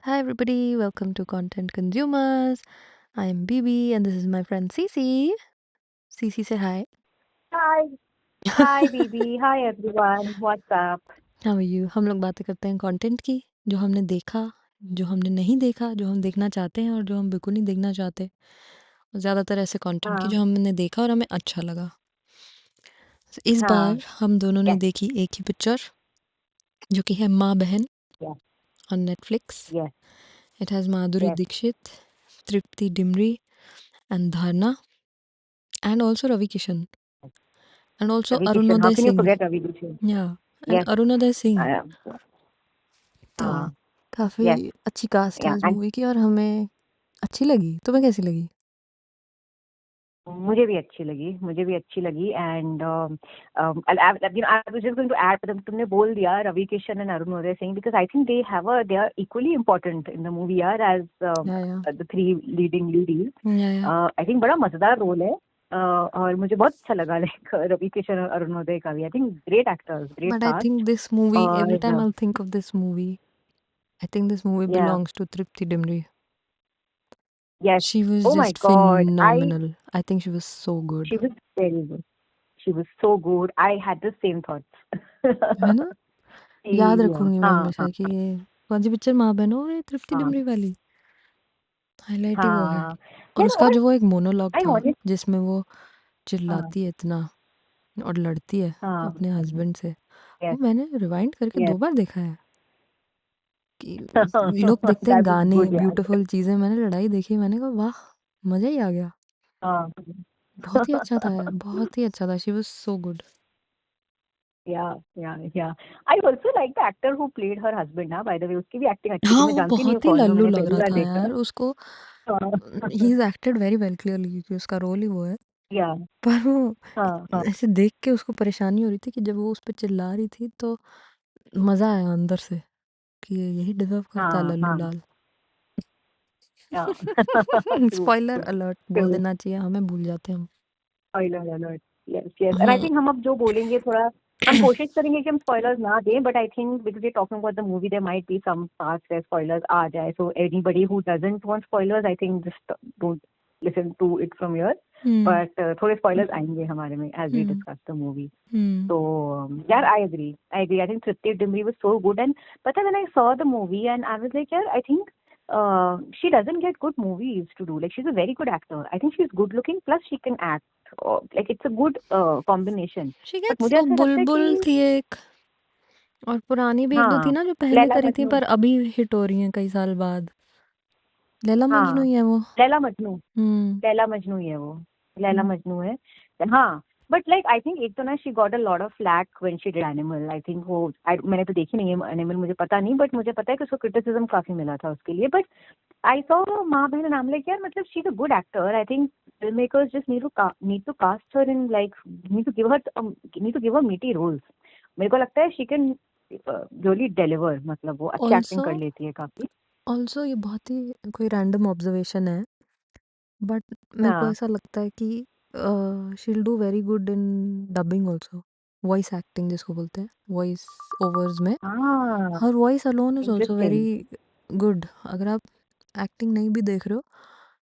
Hi, everybody. Welcome to Content Consumers. I am Bibi, and this is my friend Cece. Cece, say hi. Hi, hi, Bibi. Hi, everyone. What's up? How are you? हम लोग बातें करते हैं content की, जो हमने देखा, जो हमने नहीं देखा, जो हम देखना चाहते हैं और जो हम बिल्कुल नहीं देखना चाहते। और ज़्यादातर ऐसे कंटेंट की हाँ, जो हमने देखा और हमें अच्छा लगा। So, इस हाँ, बार हम दोनों ने yes, देखी एक ही पिक्चर, जो कि है माँ बहन yes, on Netflix. yes, it has Madhuri yes. Dikshit, Tripti Dimri and Dharna and also Ravi Kishan and also Ravi Kishan. How Arunoday can you Singh. forget Ravi Kishan? Yeah and Yes. Arunoday Singh. Uh, तो हाँ, काफ़ी yes, अच्छी कास्ट है yeah. इस And मूवी की और हमें अच्छी लगी. तुम्हें कैसी लगी? मुझे भी अच्छी लगी. And I was just going to add, तुमने बोल दिया Ravi Kishan and Arunodaya Singh because I think they are equally important in the movie यार as या the three leading leads. या I think बड़ा मजेदार रोल है. और मुझे बहुत अच्छा लगा लाइक रवि किशन और अरुणोदय का भी. I think great actors, great but I think cast. This movie every time और I think of this movie I think this movie yeah belongs to Tripti Dimri. Yes. She was oh my just god, I phenomenal. I think she was so she good. Was very good. She was so good. I had the same है ना? Thoughts. याद रखूंगी मैं हाँ, हाँ, हमेशा कि ये कौन सी पिक्चर माँ बहन हो, ये तृप्ति हाँ, डिमरी वाली. हाईलाइट ही वो है. हाँ. और यार उसका और जो वो एक मोनोलॉग आई था ऑनेस्ट. जिसमें वो हाँ, चिल्लाती है इतना और लड़ती है हाँ, अपने हस्बैंड से, वो यस. मैंने रिवाइंड करके यस. 2 बार देखा है कि लोग देखते हैं दैट वाज गाने, गुड यार. ब्यूटीफुल चीज़ें, मैंने लड़ाई देखी, मैंने कहा वाह! मज़ा ही आ गया। हाँ. बहुत ही अच्छा था यार, बहुत ही अच्छा था। She was so good. Yeah. I also like the actor who played her husband. हाँ, बाय द वे उसकी भी एक्टिंग अच्छी थी. हाँ, मैं वो जानती नहीं हूँ बहुत ही कौन है, वो लल्लू मैंने लग पहली रहा बार था देखा. यार उसको. हाँ. He is acted very well clearly क्योंकि उसका रोल ही वो है। या. पर वो हाँ, हाँ. ऐसे देख के उसको परेशानी हो रही थी कि जब वो उस पे चिल्ला रही थी तो मज़ा आया अंदर से कि यही डिज़र्व करता है हाँ, लल्लू हाँ. लाल। हाँ. ट्रू, स्पॉइलर ट्रू, अलर्ट बोल ट्रू. देना चाहिए, हमें भूल जाते हैं हम। Spoiler alert. Yes, yes. And I हाँ। थिंक हम अब जो बोलेंगे थोड़ा हम कोशिश करेंगे कि हम स्पॉयलर्स ना दें. बट आई थिंक बिकॉज ये talking about the movie there might be some parts where spoilers आ जाए. So anybody who doesn't want spoilers I think just don't listen to it from your. Hmm, but थोड़े spoilers आएंगे हमारे में as we hmm, discuss the movie. Hmm. So yeah, I agree. I think Tripti Dimri was so good. And but when I saw the movie, and I was like, yeah, I think she doesn't get good movies to do. Like she's a very good actor. I think she's good looking. Plus she can act. Like it's a good combination. She But gets मुझे ऐसा लगता है बुलबुल कि थी एक और पुरानी भी 1-2 थी हाँ, ना जो पहले लैला करी थी मजनू. पर अभी हिट हो रही हैं कई साल बाद। लैला मजनू हाँ, ही है वो। लैला मजनू. हुँ, लैला मजनू ही है वो. लैला हुँ। मजनू है. हाँ. बट लाइक आई थिंक एक तो ना she got a lot of flak when she did Animal. I think वो मैंने तो देखी नहीं है एनिमल, मुझे पता नहीं. बट मुझे पता है कि उसको क्रिटिसिज्म काफी मिला था उसके लिए. बट आई सॉ माँ बहन नाम लेके यार मतलब she is a good actor. I think film makers just need to cast her in like need to give her meaty roles. मेरे को लगता है शी कैन रियली डिलीवर. मतलब वो अच्छी एक्टिंग ऑल्सो कर लेती है काफी. ऑल्सो ये बहुत ही कोई रैंडम ऑब्जर्वेशन है बट मेरे को हाँ, ऐसा लगता है कि she will do very good in dubbing also. Voice acting जिसको बोलते हैं, वॉइस ओवर्स में। हाँ. Her voice alone is also very interesting. Good. अगर आप एक्टिंग नहीं भी देख रहे हो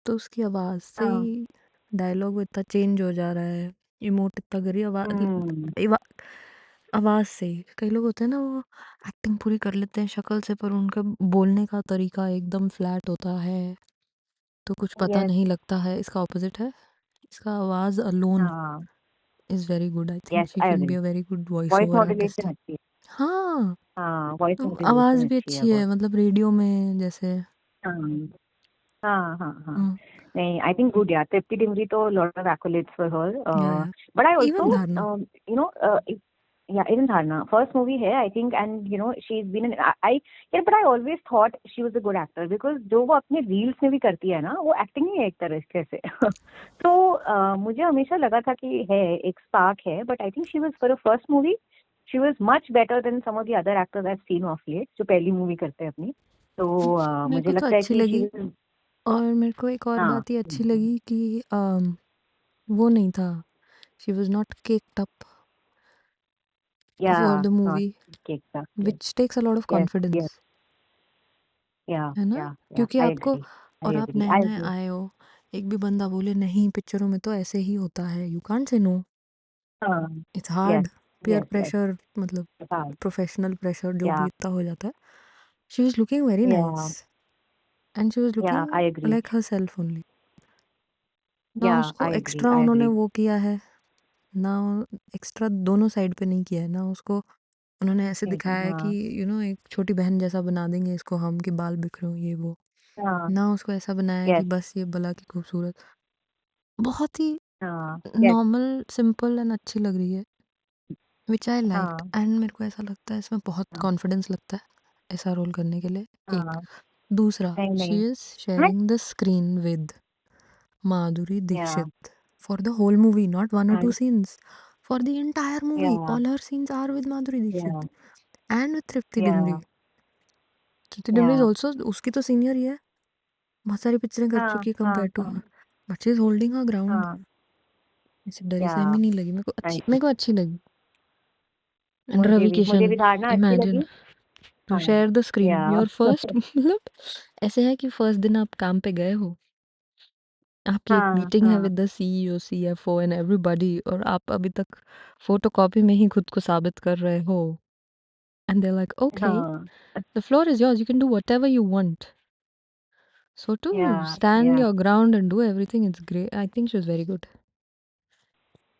तो उसकी आवाज़ से हाँ. ही डायलॉग इतना चेंज हो जा रहा है, इमोट इतना करी हम्म. आवाज़ से ही। कई लोग होते हैं ना वो एक्टिंग पूरी कर लेते हैं शक्ल से पर उनका बोलने का तरीका एकदम फ्लैट होता है तो कुछ पता यस. नहीं लगता है। इसका ऑपोजिट है, इसका आवाज़ अलोन हाँ. Is very good. I think yes, she I can be agree. A very good voice voice over artist. Modulation अच्छी है. हाँ, हाँ, वॉइस तो मॉड्यूलेशन आवाज़ भी अच्छी है अच्छी है बहुत. मतलब रेडियो में जैसे। हाँ, हाँ, हाँ, हाँ. हुँ, नहीं, आई थिंक गुड यार. तृप्ति डिमरी तो lot of accolades for her. या But I इवन also, धारणा. you know, yeah, even Dharna, first movie है I think. And you know she's been in yeah, but I always thought she was a good actor because जो वो अपने reels में भी करती है ना वो एक्टिंग ही है एक तरह से. तो मुझे हमेशा लगा था कि है एक स्पार्क है. But I think she was for a first movie she was much better than some of the other actors I have seen of late जो पहली मूवी करते हैं अपनी. तो मेरे मुझे को तो लगता है अच्छी कि शी लगी और मेरे को एक और हाँ. बात ये अच्छी लगी कि वो नहीं था, she was not caked up yeah. For the not movie cake था. Yes, which takes a lot of yes, yes. Confidence. Yeah, है ना? yeah, yeah. क्योंकि I आपको, agree. I और आप agree. I नए-नए agree. आए हो, एक भी बंदा बोले नहीं पिक्चरों में तो ऐसे ही होता है, यू कांट से नो। हाँ, it's yes, hard, peer yes, yes. Pressure मतलब हाँ, प्रोफेशनल प्रेशर जो भी yeah, इतना हो जाता है। She was looking very nice yeah, and she was yeah. Looking I agree. Like herself only. ना Yeah, उसको I agree. एक्स्ट्रा I उन्होंने agree. वो किया है, ना एक्स्ट्रा दोनों साइड पे नहीं किया है, ना उसको उन्होंने ऐसे दिखाया है कि हाँ, एक छोटी बहन जैसा बना देंगे इसको हम कि बाल बिखरे हों ये वो। हाँ, ना उसको ऐसा बनाया है कि yes, बस ये भला की खूबसूरत, बहुत ही हाँ, yes, नॉर्मल, सिंपल एंड अच्छी लग रही है, व्हिच आई लाइक्ड। हाँ, एंड मेरे को ऐसा लगता है इसमें बहुत हाँ, कॉन्फिडेंस लगता है ऐसा रोल करने के लिए, एक। हाँ, दूसरा, नहीं, शी नहीं, इज़ हाँ, sharing the screen with Madhuri yeah, Dixit for the whole movie, not one or two I, scenes. For the entire movie, yeah, all her scenes are with Madhuri Dixit yeah, and with Tripti yeah, Dimri. Tripti Dimri is yeah, also, उसकी तो senior ही है, बहुत सारी पिक्चरें कर हाँ, चुकी है हाँ, कंपेयर टू हाँ, her, but she is holding her ground. हाँ, ऐसे डरी yeah, सहमी नहीं लगी मेरे को, I, अच्छी लगी। एंड रवि मुझे किशन, भी धारणा अच्छी इमेजिन लगी। टू हाँ, share the screen yeah, your first मतलब ऐसे है कि फर्स्ट दिन आप काम पे गए हो, आपकी एक हाँ, मीटिंग है हाँ, with the CEO CFO and everybody, और आप अभी तक फोटोकॉपी में ही खुद को साबित कर रहे हो, and they're like, okay, हाँ, the floor is yours, you can do whatever you want. So to yeah, stand yeah. your ground and do everything, it's great. I think she was very good.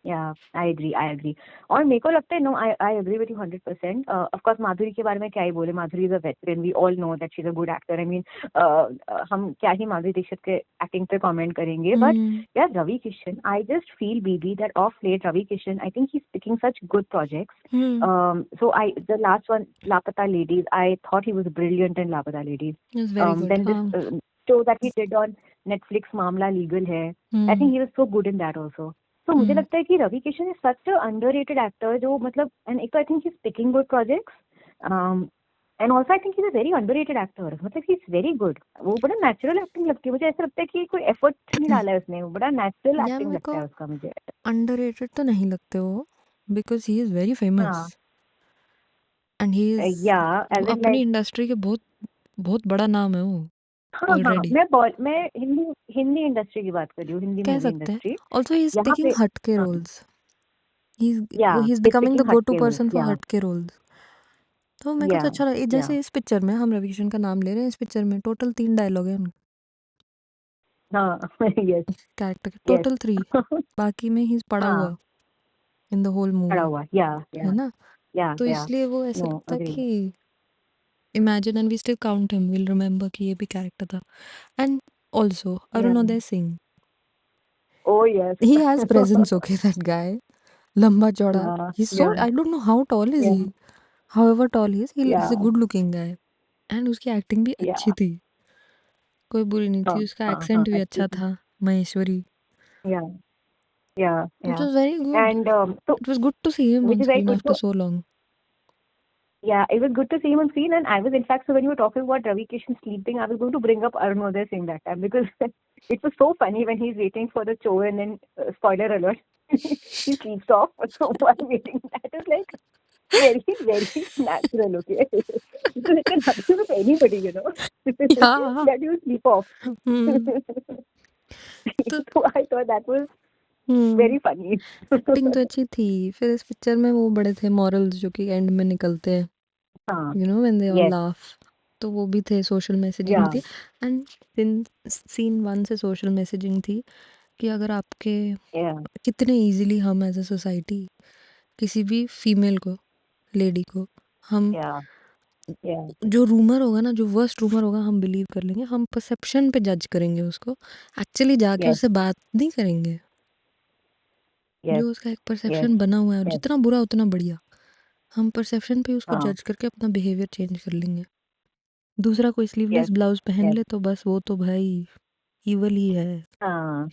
Yeah, I agree, I agree. और मेरे को लगता है, no, I agree with you 100%. Of course, माधुरी के बारे में क्या ही बोले, माधुरी is a veteran. We all know that she's a good actor. I mean, हम क्या ही माधुरी दीक्षित के एक्टिंग पे कमेंट करेंगे, but Hmm. yeah, Ravi Kishan, I just feel, BB, that of late Ravi Kishan, I think he's picking such good projects. Hmm. The last one, Lapata Ladies, I thought he was brilliant in Lapata Ladies. It was very good. Then this show that he did on Netflix, Mamla Legal है, I Hmm. think he was so good in that also. तो मुझे Hmm. लगता है कि Ravi Kishan is such a underrated actor, जो मतलब, and एक तो I think he is picking good projects, and also I think he is a very underrated actor, मतलब ही इज वेरी गुड। वो बड़ा नेचुरल एक्टिंग लगती है मुझे, ऐसा लगता है कि कोई एफर्ट नहीं डाला है उसने, वो बड़ा नेचुरल या एक्टिंग मेरे लगता को है उसका मुझे। अंडररेटेड तो नहीं लगते वो, because he is very famous हाँ, एंड ही इज, या, एज इन अपनी लाइक, इंडस्ट्री के बहुत बहुत बड़ा नाम है वो हाँ हाँ, ऑलरेडी, मैं हिंदी हिंदी इंडस्ट्री की बात कर रही हूँ, हिंदी कह मूवी सकते हैं। इंडस्ट्री, ऑल्सो ही इज यहाँ टेकिंग पे। हटके हाँ, roles, he yeah, is is becoming the picking go to हटके रोल्स, पर्सन फॉर या, हटके रोल्स। तो मेरे को या, तो अच्छा लगा, या, जैसे इस पिक्चर में हम रवि किशन का नाम ले रहे हैं, इस पिक्चर में टोटल 3 डायलॉग है उनके हाँ, यस, कैरेक्टर के, यस। टोटल 3, बाकी में ही पड़ा हाँ, हुआ इन द होल खड़ा मूवी, हुआ, या, है ना? तो या, इसलिए वो ऐसा नो, लगता है अग्री, कि imagine and we still count him, will remember कि ये भी कैरेक्टर था। And also yeah, Arunoday Singh, oh yes, he has presence, okay, that guy, लंबा चौड़ा, yeah, he so, yeah, I don't know how tall is yeah, he, however tall he yeah, is a good looking guy, and उसकी acting भी yeah, अच्छी थी, कोई बुरी नहीं हाँ, थी, उसका हाँ, हाँ, एक्सेंट भी अच्छी अच्छा थी, था, महेश्वरी। या, या, It या, was very good. एंड तो, It was good to see him which on is very screen good after to, so long. yeah, it was good to see him on screen, and I was, in fact, so when you were talking about Ravi Kishan sleeping, I was going to bring up Arunodaya Singh that time, because it was so funny when he's waiting for the show, and then, spoiler alert, he sleeps off, so while waiting, that is like very, very natural, okay? Because it can happen with anybody, Yeah. that you sleep off. Hmm. तो So I thought that was hmm very funny. Acting तो अच्छी थी। फिर इस picture में वो बड़े थे मॉरल्स जो कि एंड में निकलते हैं, हाँ, when they all yes, laugh, तो वो भी थे, सोशल मैसेजिंग भी yeah, थी। एंड सीन 1 से सोशल मैसेजिंग थी कि अगर आपके, yeah, कितने इजीली हम एज अ सोसाइटी किसी भी फीमेल को, लेडी को, हम yeah, yeah, जो रूमर होगा ना, जो वर्स्ट रूमर होगा हम बिलीव कर लेंगे, हम परसेप्शन पे जज करेंगे उसको, एक्चुअली जाके yes, उससे बात नहीं करेंगे। yes, जो उसका एक yes, परसेप्शन बना हुआ है, और yes, जितना बुरा उतना बढ़िया, हम परसेप्शन पे उसको हाँ, जज करके अपना बिहेवियर चेंज कर लेंगे। दूसरा कोई yes, स्लीवलेस ब्लाउज पहन yes, ले तो बस वो तो भाई इवल ही है। हाँ,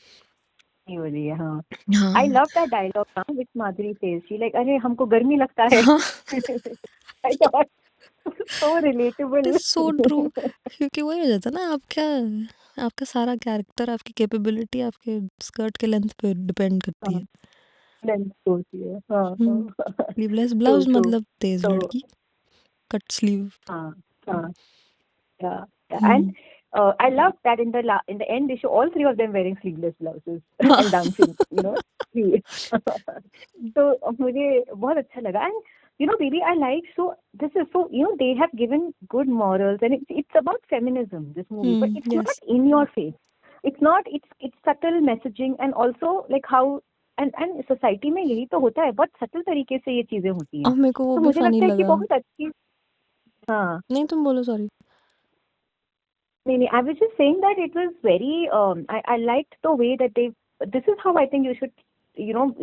ये बोली है, हाँ। I हाँ। love that dialogue now, which Madhuri says. She like, अरे हमको गर्मी लगता है. हाँ, I thought so it is relatable. So true, क्योंकि वही हो जाता है ना, आपका सारा कैरेक्टर, आपकी कैपेबिलिटी आपके स्कर्ट के लेंथ पे डिपेंड करती हाँ, है। लेंस होती है, हाँ, हाँ. Sleeveless True, blouse true. मतलब तेज तो लड़की, कट स्लीव। हाँ, हाँ, yeah. And hmm. I love that in the end they show all three of them wearing sleeveless blouses हाँ। and dancing, you know. तो मुझे बहुत अच्छा लगा. And baby, I like, so this is so, they have given good morals, and it's about feminism, this movie, but it's not yes. in your face. It's not, it's subtle messaging, and also like how, and society में यही तो होता है, बहुत subtle तरीके से ये चीजें होती हैं. और मेरे को वो तो भी मुझे फनी लगता है कि लगा। बहुत अच्छी. हाँ. नहीं, तुम बोलो, सॉरी। नहीं, नहीं, I was just saying that it was very, I liked the way that this is how I think you should,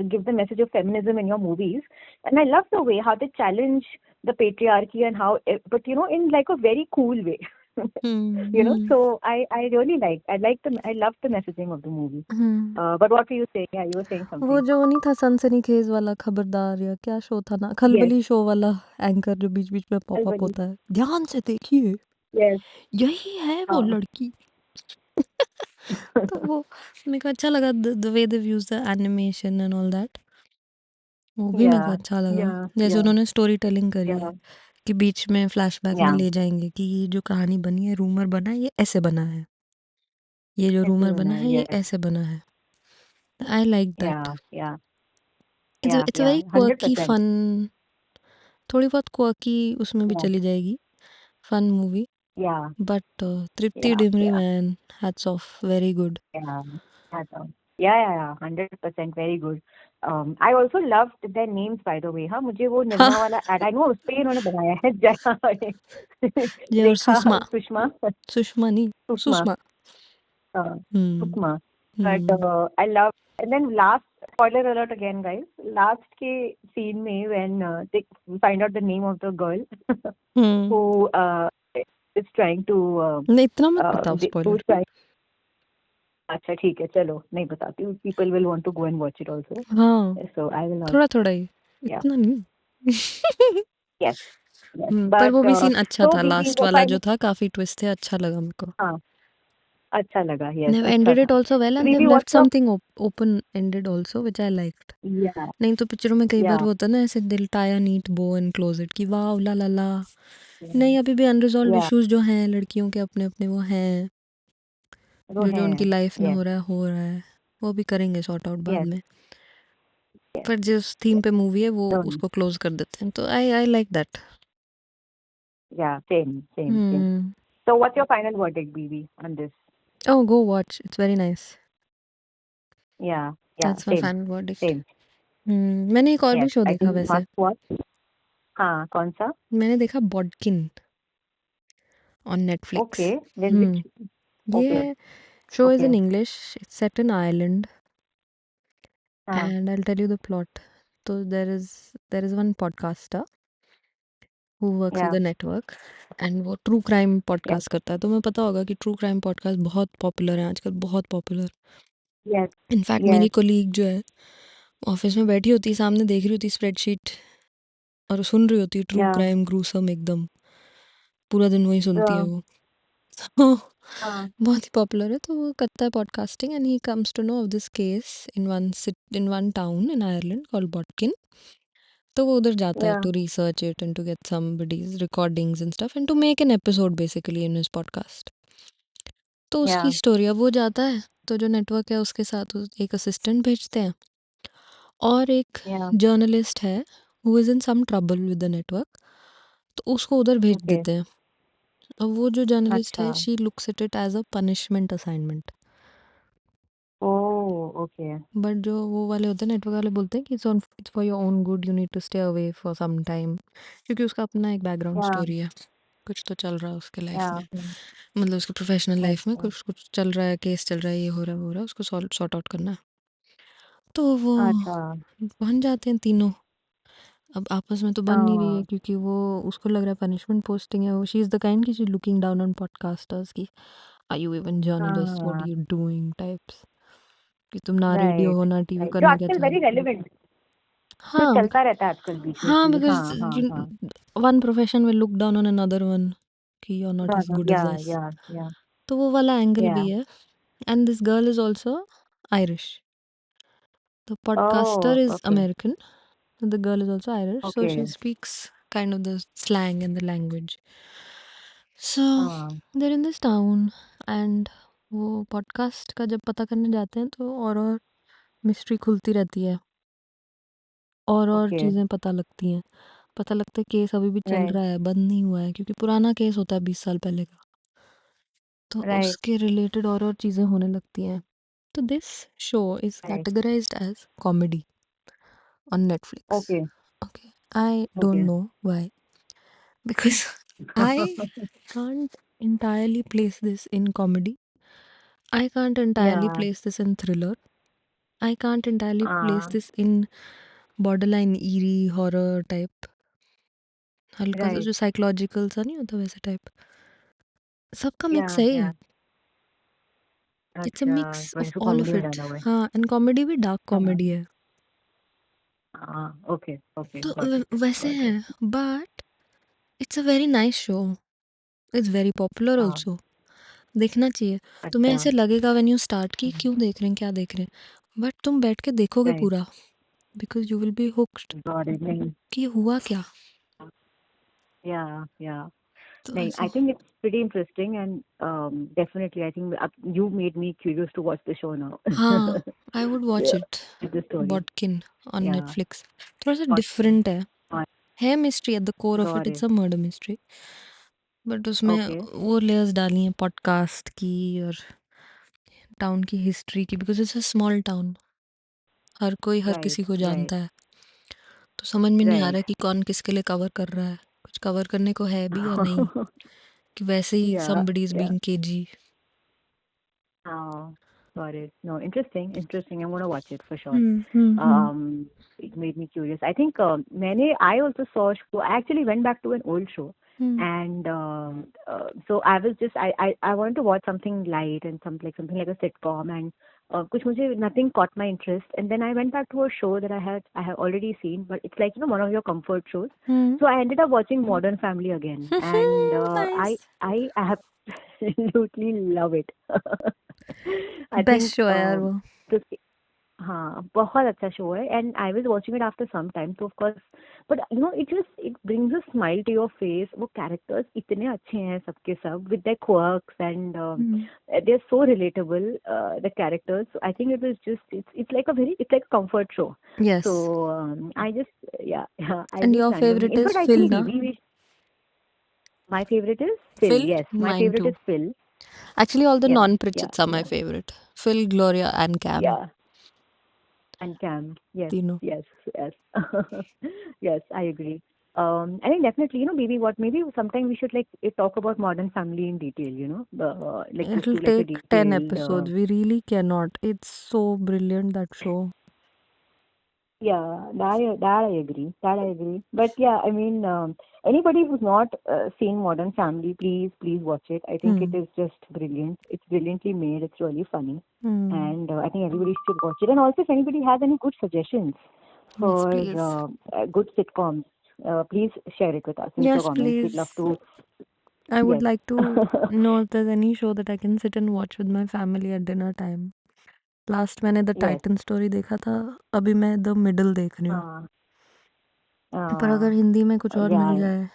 give the message of feminism in your movies. And I love the way how they challenge the patriarchy and how, but in like a very cool way. Hmm. So I really I loved the messaging of the movie. Hmm. But what were you saying? Yeah, you were saying वो something. जो नहीं था सनसनीखेज वाला खबरदार, या क्या show था ना, Yes, खलबली शो वाला एंकर जो बीच बीच में पॉप अप Kalbali. होता है, ध्यान से देखिए, Yes. यही है वो हाँ. लड़की। तो वो मेरे को अच्छा लगा, the way they use the animation and all that, वो भी मेरे को Yeah, अच्छा लगा। yeah, जैसे yeah, उन्होंने स्टोरी टेलिंग करी है yeah, कि बीच में फ्लैशबैक में yeah. ले जाएंगे कि ये जो कहानी बनी है, रूमर बना है, ये ऐसे बना है, ये जो ऐसे रूमर बना बना है. है ये Yes. ऐसे बना है। I like that. Yeah, yeah, it's yeah, it's yeah. Very quirky 100%. Fun, थोड़ी बहुत क्वर्की उसमें भी Yeah, चली जाएगी, fun movie. yeah, but Tripti yeah, Dimri yeah, man, hats off, very good. yeah. That's all. Yeah. 100% very good. I also loved their names, by the way. हाँ, मुझे वो हाँ। निर्मा वाला ad, I know उस पे ही इन्होंने बनाया है. ये और रेखा, सुषमा, सुषमा, सुषमा नहीं, सुषमा, सुषमा। हम्म। Sushma. But hmm. I love, and then last, spoiler alert again, guys. Last के scene में when they find out the name of the girl hmm. who is trying to नहीं, इतना मत बताओ who's स्पॉइलर। trying. अच्छा ठीक है, चलो नहीं बताती हूँ. People will want to go and watch it also. हाँ, So I will not. थोड़ा थोड़ा ही, Yeah. इतना नहीं। Yes. Yes. पर वो But भी सीन अच्छा so था, we लास्ट were वाला जो finally. था, काफी ट्विस्ट है, अच्छा लगा मेरे को। हाँ, अच्छा लगा. Yes, They've अच्छा ended it था. also well, and they've Didi, left what's your? something open ended also, which I liked. Yeah. नहीं तो पिक्चरों में कई बार Yeah. वो होता है ना, ऐसे दिल tie a neat bow and close it, कि वाह ला ला ला। Yeah. नहीं, अभी भी अनरिजॉल्व Yeah. इश्यूज जो हैं लड़कियों के, अपने अपने वो हैं, वो जो जो उनकी हैं. लाइफ में Yes. हो रहा है, वो भी करेंगे सॉर्ट आउट बाद Yes. में। Yes. पर जिस थीम Yes. पे मूवी है वो Don't. उसको क्लोज कर देते हैं, तो आई like that. Yeah. Same. Same. Same. Hmm. So what's your final verdict, BB, on this? Oh, go watch, it's very nice. Yeah. Yeah. That's my Same. Final verdict. Same. मैंने एक और भी Yes. Show I देखा think वैसे। must watch. हाँ, कौन सा? मैंने देखा Bodkin on Netflix. Okay. Then which? हम्म। Okay. ये show is Okay. In English, it's set in Ireland, हाँ. And I tell you the plot. तो there is one podcaster who works with Yeah. The network, and वो true crime Yes. Podcast करता है। तुम्हें पता होगा कि ट्रू क्राइम पॉडकास्ट बहुत पॉपुलर है आजकल, बहुत पॉपुलर। Yes. इनफैक्ट मेरी Yes. कोलीग जो है, ऑफिस में बैठी होती है, सामने देख रही होती स्प्रेडशीट, और सुन रही होती है ट्रू Yeah. क्राइम ग्रूसम एकदम, पूरा दिन वही सुनती है Yeah. वो। तो हाँ. बहुत ही पॉपुलर है, तो वो करता है podcasting, and he comes to know of this case in one town in Ireland called Bodkin. तो वो उधर जाता है Yeah. To research it and to get somebody's recordings and stuff and to make an episode basically in his podcast. तो उसकी Yeah. Story, अब वो जाता है, तो जो नेटवर्क है उसके साथ एक असिस्टेंट भेजते हैं, और एक Yeah. जर्नलिस्ट है who is in some trouble with the network, तो उसको उधर भेज Okay. देते हैं। अब वो जो जर्नलिस्ट है, अच्छा. She looks at it as a punishment assignment. Oh. Okay. But जो वो वाले होते हैं, नेटवर्क वाले, बोलते हैं कि it's for your own good, you need to stay away for some time, क्योंकि उसका अपना एक बैकग्राउंड Yeah. स्टोरी है, कुछ तो चल रहा है उसके लाइफ Yeah. में, मतलब उसके प्रोफेशनल लाइफ में अच्छा. कुछ कुछ चल रहा है, केस चल रहा है, ये हो रहा है वो हो रहा है, उसको सॉर्ट आउट करना है। तो वो अच्छा. बन जाते हैं तीनों। अब आपस में तो बन नहीं रही है, हाँ. क्योंकि वो, उसको लग रहा है पनिशमेंट पोस्टिंग है, वो शी इज़ द काइंड की she looking down on podcasters की, are you even journalist, what हाँ. आर यू डूइंग टाइप्स, कि तुम ना रेडियो राइट. हो ना टीवी, राइट. जो करना क्या आजकल चाह वेरी रहे रेलिवेंट, जो हो। हाँ, चलता रहता है आजकल बीच बीच हाँ, में. बिकॉज हाँ. हाँ. हाँ. One profession will look down on another one, कि you are not No, as no. Good as Yeah. Us. Yeah. Yeah. तो वो वाला एंगल Yeah. भी है, and this girl is also Irish. The podcaster Oh. Is Okay. American, the girl is also Irish, so she Okay. Speaks kind of the slang and the language. So हाँ, there in this town and वो podcast का जब पता करने जाते हैं तो और मिस्ट्री खुलती रहती है और ओके, चीज़ें पता लगती हैं। पता लगता है केस अभी भी चल राइट, रहा है, बंद नहीं हुआ है क्योंकि पुराना केस होता है 20 साल पहले का। तो राइट, उसके रिलेटेड और चीज़ें होने लगती हैं। तो this show is right, categorized as comedy on Netflix. Okay, okay, I don't okay. No why because I can't entirely place this in comedy. I can't entirely Yeah, place this in thriller. I can't entirely place uh, this in borderline eerie horror type. हल्का सा right. जो psychological सा नहीं होता वैसे type. सबका mix Yeah, है yeah. ये। इट्स अ अच्छा, मिक्स बस ऑफ इसको ऑल कॉमेडी ऑफ में इट। डाला हुआ है। हाँ, एंड कॉमेडी भी डार्क हाँ, कॉमेडी है। हाँ, ओके, ओके, तो गॉट इट, वैसे गॉट है, it. But it's a very nice show. It's very popular हाँ, ऑल्सो। देखना चाहिए। तुम्हें अच्छा, ऐसे लगेगा व्हेन यू स्टार्ट कि क्यों देख रहे हैं, क्या देख रहे हैं, बट तुम बैठ के देखोगे राइट, पूरा, because you will be hooked got it. नहीं, कि हुआ क्या। या तो नहीं, ऐसे I think it's pretty interesting and definitely I think you made me curious to watch the show now. हाँ, I would watch it. The story, Bodkin on yeah Netflix. थोड़ा सा गॉट डिफरेंट है mystery at the core of it, got it's it, a murder mystery, but उसमें okay, वो layers डाली हैं podcast की और टाउन की हिस्ट्री की, because it's a small town. हर कोई हर राइट, किसी को राइट, जानता है। तो समझ में नहीं आ रहा राइट। है कि कौन किसके लिए कवर कर रहा है, कुछ कवर करने को है भी या नहीं, कि वैसे ही Yeah, somebody is yeah. being cagey. Oh, got it. No, interesting, interesting. I'm gonna watch it for sure. Hmm, hmm, hmm. It made me curious. I think I also saw a show. I actually went back to an old show, Hmm. and so I was just I wanted to watch something light and something like a sitcom, and कुछ मुझे nothing caught my interest, and then I went back to a show that I have already seen, but it's like one of your comfort shows. Hmm. So I ended up watching Modern Family again, and Nice. I absolutely love it. I best think show है यार वो। the हाँ, बहुत अच्छा show है and I was watching it after some time तो of course but you know it brings a smile to your face. वो characters इतने अच्छे हैं सबके सब with their quirks and Hmm. They are so relatable the characters. I think it was just it's like a very it's like a comfort show. So Yes. I just या आई And just your randomly favorite in is fact I Phil, think na? we my favorite is Phil. Phil? Yes, my Mine favorite too. is Phil. Actually, all the Yeah, yeah, non-Pritchetts are my yeah, favorite. Phil, Gloria, and Cam. yeah. And Cam, yes, तीनों. yes, yes. Yes, I agree. I think definitely, maybe maybe sometime we should like talk about Modern Family in detail, like just It'll do like a take 10 detailed, episodes. We really cannot. It's so brilliant, that show. yeah, that I agree, that I agree. But yeah, I mean, anybody who's not seen Modern Family, please watch it. I think it Hmm. is just brilliant. It's brilliantly made. It's really funny, Hmm. and I think everybody should watch it. And also, if anybody has any good suggestions Yes, for please. good sitcoms, please share it with us in the Yes, comments. We'd love please. to. I would Yes. like to know if there's any show that I can sit and watch with my family at dinner time. Last मैंने the Yes. Titan story देखा था। अभी मैं the middle देख रही हूँ। हाँ, पर अगर हिंदी में कुछ और मिल या जाए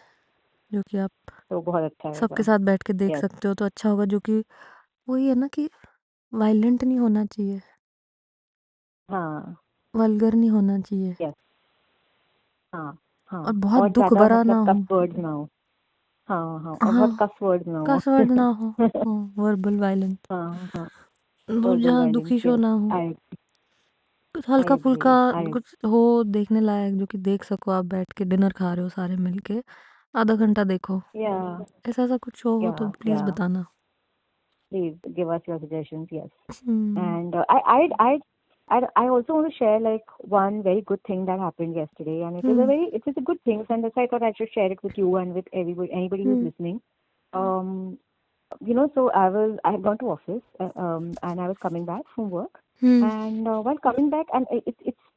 जो कि आप तो बहुत अच्छा सबके होगा। साथ बैठ के देख यस, सकते हो तो अच्छा होगा, जो कि वही है ना कि वायलेंट नहीं होना चाहिए, हाँ, वल्गर नहीं होना चाहिए, यस, हाँ, और हाँ, बहुत और दुख ज़्यादा भरा मतलब ना कस हो। वर्ड्स ना हो। हाँ, हाँ, और हाँ, बहुत कस वर्ड्स ना हो। कस वर्ड ना हो। हाँ, वर्बल वायलेंस। हाँ, हाँ, वो वर्बल जहाँ वायलेंस, दुखी शो यस, ना हो, आई कुछ हल्का आई फुल्का एग्री, आई कुछ हो देखने लायक, जो कि देख सको आप बैठ के, डिनर खा रहे हो सारे मिलके, आधा घंटा देखो। या ऐसा ऐसा कुछ शो हो या तो प्लीज या बताना। Please give us your suggestions, yes. Hmm. And I also want to share like one very good thing that happened yesterday, and hmm. it is a good thing, and that's why I thought I should share it with you and with anybody who's hmm. listening. Um, so I had gone to office, and I was coming back from work, hmm. and while coming back, and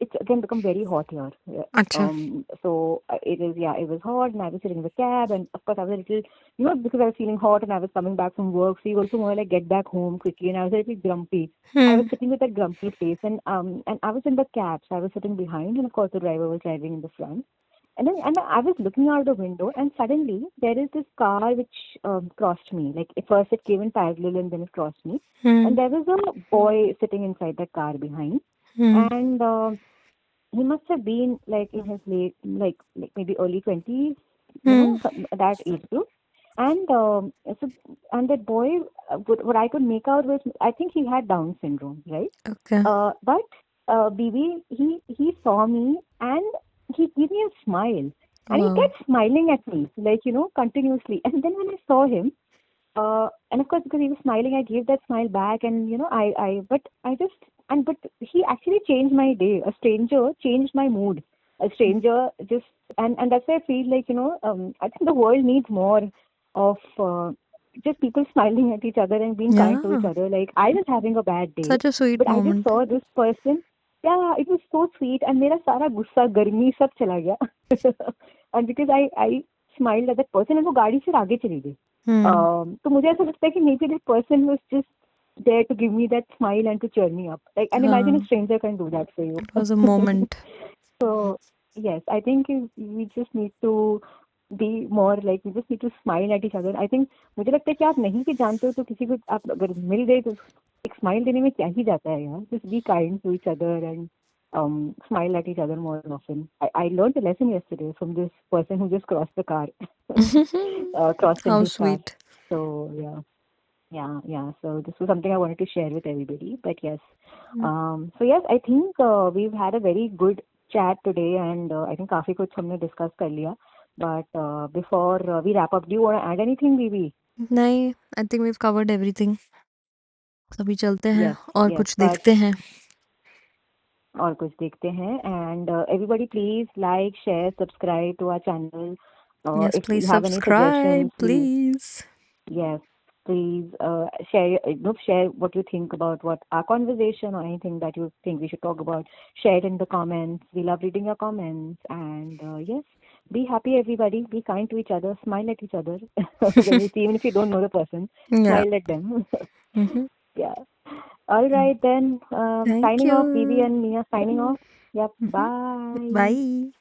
it's again become very hot here. Yeah. अच्छा। So it is, yeah, it was hot, and I was sitting in the cab, and of course I was a little, because I was feeling hot, and I was coming back from work, so you also want to like get back home quickly, and I was a little grumpy. I was hmm. sitting with that grumpy face, and I was in the cab, so I was sitting behind, and of course the driver was driving in the front. And I was looking out the window, and suddenly there is this car which crossed me. Like at first it came in parallel, and then it crossed me. Hmm. And there was a boy sitting inside the car behind, Hmm. and he must have been like in his late, like maybe early 20s, Hmm. that age group. And so, and that boy, what I could make out was, I think he had Down syndrome, right? Okay. But BB, he saw me and he gave me a smile, and he Wow. kept smiling at me, like, continuously. And then when I saw him, and of course, because he was smiling, I gave that smile back, and but I just, but he actually changed my day. A stranger changed my mood. A stranger just, and that's why I feel like, I think the world needs more of just people smiling at each other and being kind to each Yeah. other. Like, I was having a bad day, Such a sweet but I just moment. saw this person. Yeah, it was so sweet, and मेरा सारा गुस्सा गर्मी सब चला गया. And because I smiled at that person, and वो गाड़ी से आगे चली गई. Hmm. तो मुझे ऐसा लगता है कि maybe that person was just there to give me that smile and to cheer me up. Like, and imagine a हाँ. stranger can do that for you. It was a moment. So yes, I think we just need to be more like, we just need to smile at each other. I think मुझे लगता है कि आप नहीं भी जानते हो तो किसी को आप अगर मिल गए तो एक स्माइल देने में क्या ही जाता है यार. Just be kind to each other and smile at each other more often. I learned a lesson yesterday from this person who just crossed the car, crossed in How his car. sweet. So yeah. Yeah, yeah. So this was something I wanted to share with everybody. But yes, Hmm. so yes, I think we've had a very good chat today, and I think काफी कुछ हमने discuss कर लिया. But before we wrap up, do you want to add anything, Bibi? नहीं, I think we've covered everything. अभी चलते हैं Yes, और yes. कुछ But देखते हैं. और कुछ देखते हैं, and everybody please like, share, subscribe to our channel. Yes, If please you have any subscribe, suggestions, please. yes, please share what you think about what our conversation, or anything that you think we should talk about. Share it in the comments. We love reading your comments. And yes, be happy, everybody. Be kind to each other. Smile at each other when you see, even if you don't know the person, Yeah. smile at them. Mm-hmm. Yeah. All right then. Thank Signing off. Bibi you. and Mia signing off. Yep. Mhm. Bye. Bye.